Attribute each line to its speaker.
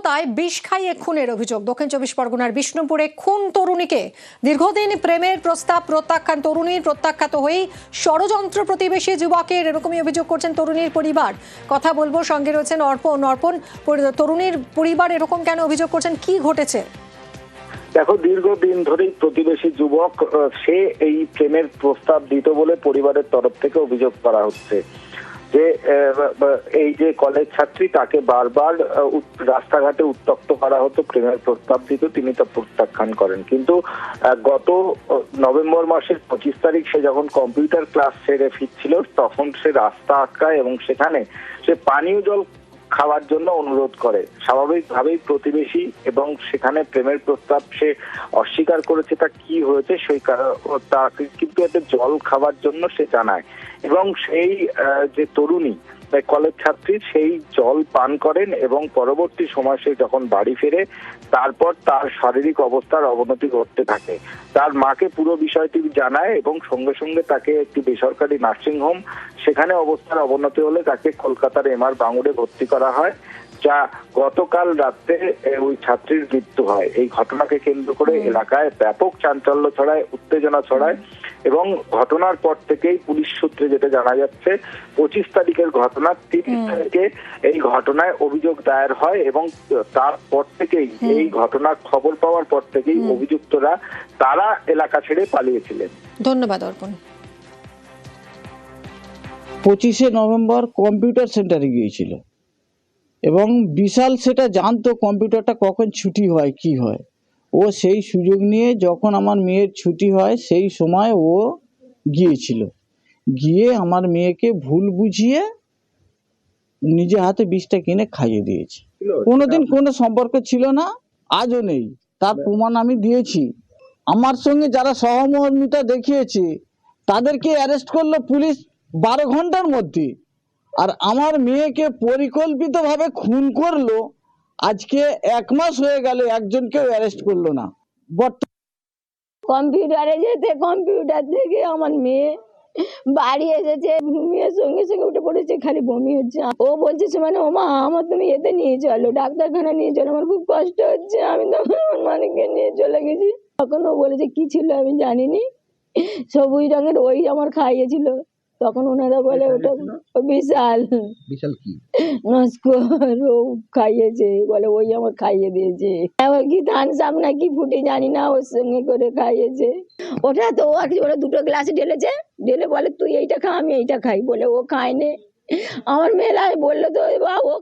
Speaker 1: কলকাতায় বিষ খাইয়ে খুনের অভিযোগ। দক্ষিণ চব্বিশ পরগনার বিষ্ণুপুরে খুন তরুণীকে। দীর্ঘদিন প্রেমের প্রস্তাব প্রত্যাখ্যান তরুণীর। প্রত্যাখ্যাত হয়েই ষড়যন্ত্র প্রতিবেশী যুবকের, এরকমই অভিযোগ করছেন তরুণীর পরিবার। কথা বলবো, সঙ্গে রয়েছেন অর্পণ। তরুণীর পরিবার এরকম কেন অভিযোগ করছেন, কি ঘটেছে?
Speaker 2: দেখো, দীর্ঘদিন ধরেই প্রতিবেশী যুবক সে এই প্রেমের প্রস্তাব দিত বলে পরিবারের তরফ থেকে অভিযোগ করা হচ্ছে যে এই যে কলেজ ছাত্রী, তাকে বারবার রাস্তাঘাটে উত্ত্যক্ত করা হতো, প্রেমের প্রস্তাব দিত, তিনি তা প্রত্যাখ্যান করেন। কিন্তু গত নভেম্বর মাসের 25 তারিখ সে যখন কম্পিউটার ক্লাস সেরে ফিরছিল, তখন সে রাস্তা আটকায় এবং সেখানে সে পানীয় জল খাওয়ার জন্য অনুরোধ করে। স্বাভাবিকভাবেই প্রতিবেশী এবং সেখানে প্রেমের প্রস্তাব সে অস্বীকার করেছে। তা কি হয়েছে সেই তাকে কিন্তু একটা জল খাওয়ার জন্য সে জানায় এবং সেই যে তরুণী কলেজ ছাত্রী সেই জল পান করেন এবং পরবর্তী সময় সে যখন বাড়ি ফেরে তারপর তার শারীরিক অবস্থার অবনতি ঘটতে থাকে। তার মাকে পুরো বিষয়টি জানায় এবং সঙ্গে সঙ্গে তাকে একটি বেসরকারি নার্সিংহোম, সেখানে অবস্থার অবনতি হলে তাকে কলকাতার এমআর বাঙুরে ভর্তি করা হয়, যা গতকাল রাতে ওই ছাত্রীর মৃত্যু হয়। এই ঘটনাকে কেন্দ্র করে এলাকায় ব্যাপক চাঞ্চল্য ছড়ায়, উত্তেজনা ছড়ায় এবং ঘটনার পর থেকেই পুলিশ সূত্রে যেটা জানা যাচ্ছে, 25 তারিখের ঘটনা, 30 তারিখে এই ঘটনায় অভিযোগ দায়ের হয় এবং তারপর থেকেই এই ঘটনার খবর পাওয়ার পর থেকেই অভিযুক্তরা তারা এলাকা ছেড়ে পালিয়েছিলেন।
Speaker 1: ধন্যবাদ অর্পণ।
Speaker 3: 25শে নভেম্বর কম্পিউটার সেন্টারে গিয়েছিল এবং বিশাল সেটা জানতো কম্পিউটারটা কখন ছুটি হয় কি হয়। ও সেই সুযোগ নিয়ে যখন আমার মেয়ের ছুটি হয় সেই সময় ও গিয়েছিল, গিয়ে আমার মেয়েকে ভুল বুঝিয়ে নিজে হাতে বিষটা কিনে খাইয়ে দিয়েছে। কোনোদিন কোনো সম্পর্ক ছিল না, আজও নেই, তার প্রমাণ আমি দিয়েছি। আমার সঙ্গে যারা সহমর্মিতা দেখিয়েছে তাদেরকে অ্যারেস্ট করলো পুলিশ 12 ঘন্টার মধ্যে, আর আমার মেয়েকে পরিকল্পিতভাবে খুন করলো। আজকে 1 মাস হয়ে গেল, একজনকেও অ্যারেস্ট করলো না।
Speaker 4: কম্পিউটারে যেতে, কম্পিউটার থেকে আমার মেয়ে বাড়ি এসেছে, ঘুমিয়ে সঙ্গে সঙ্গে উঠে পড়েছে, খালি বমি হচ্ছে। ও বলছে মানে ও মা আমার তুমি এতে নিয়ে চলো, ডাক্তারখানা নিয়ে চলো, আমার খুব কষ্ট হচ্ছে। আমি তখন আমার মানিককে নিয়ে চলে গেছি। তখন ও বলেছে কি ছিল আমি জানিনি, সবুজ রঙের ওই আমার খাইয়েছিল। তখন ওনারা বলে ওটা বিশাল
Speaker 5: বিশাল কি
Speaker 4: নস্কর, ও খাইয়েছে বলে, ওই আমার খাইয়ে দিয়েছে। ওই কি ধান সাপ না কি ফুটে জানি না, ওর সঙ্গে করে খাইয়েছে। ওটা তো ও আর কি, ওরা 2টো গ্লাসে ঢেলেছে, ঢেলে বলে তুই এইটা খা আমি এইটা খাই, বলে ও খায়নি। আমার মেয়েরা বললো তো ও